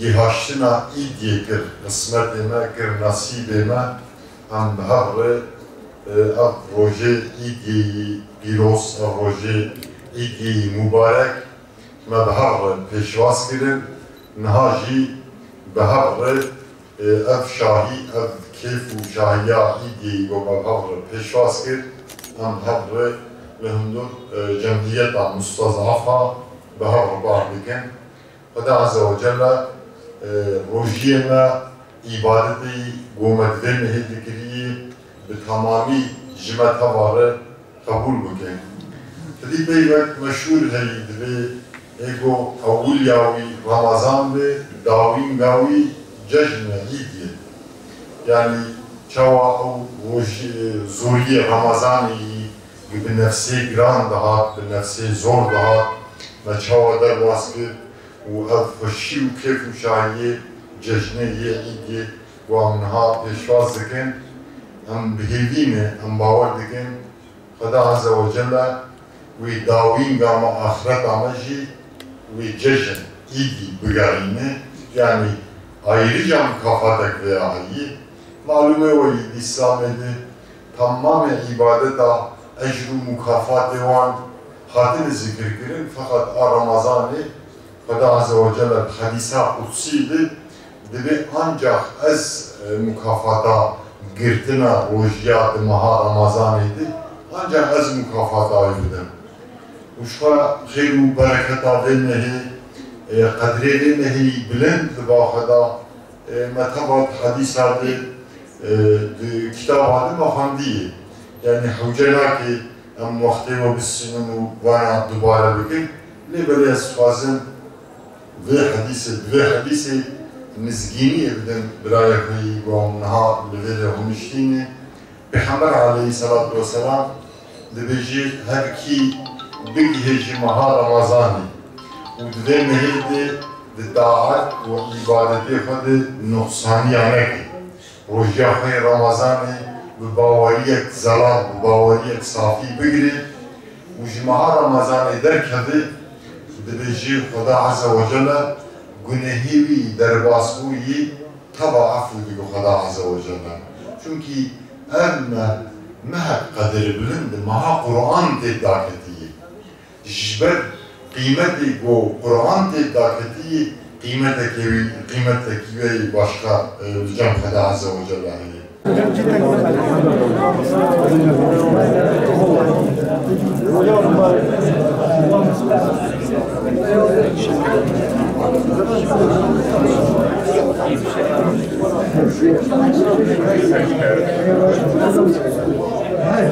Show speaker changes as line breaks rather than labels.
Gihaştina idye kir, kısmetime kir, nasibime hem behar ev roje idyeyi piros, ev roje idyeyi mübarek me behar peşvas kirin, nihaji behar ev şahi, ev keyfu şahiya idyeyi go behar peşvas kir, hem behar lehundur cemiyeta mustazafa behar bar dikin. Xweda Azze ve Celle rojiyê me îbadetê gomedivê me hê dikirî bi tamamî ji me tevare qebûl bike. Tidî peyvek meşhûr heyî divê êgo ewilya wî Ramazan bê dawînga wî cejne îdye. Yani çawa ew zoriyê Ramazanê bi nefsê giran dihat, bi nefsê zor dihat me çawa derbas kir و اف خوشی و کیف و شاهیه جشنه یه ایدی و همونها پیشواز دکن هم بهیوینه هم باور دکن خدا عز و جل وی داوین گام آخرت آمجی وی جشن ایدی بگرینه yani ayrıca mükafatak ve ahiyi malume o İslam'da tamamen ibadeta ecru mukafat evan hatını zikir kirin fakat Ramazan'ı Xweda Azze ve Celle hadîsa kutsîdir, dibe ancak ez mukafata girtina rojiya meha Ramazan'ıydı, ancak ez mukafata ayırdım. Uşka xeyr û bereketa vê mehî, qedrê vê mehî bilind diba Xweda me tebat hadîsa di kitaba de me xwendiye. Yani hewcelakê em wextê we bisînin û wana dubare bikin, lê belê ez dixwazim ve hadîsê nizgîniyê bidin birayekî gonha li vê de hûniştînê Peygamber aleyhissalatu vesselam dibêjê her kî bigihê ji meha Ramazanê û di vê mehê de di taat û îbadetê xwe de nuqsaniya neke. Rojiya xwe Ramazanê bi baweriyek zelal, bi baweriyek safî bigire û ji meha Ramazanê derkeve dibêjî Xweda Azze ve Celle gunehî wî derbasbûyî teva afû dike Xweda Azze ve Celle. Çünkü ev me hek qedrî bilind meha Qur'an tê daketiyê. Ji ber qîmetê ku Qur'an tê daketiyê qîmetekî wê başka li cem Xweda Azze ve Celle heye.
Hayır,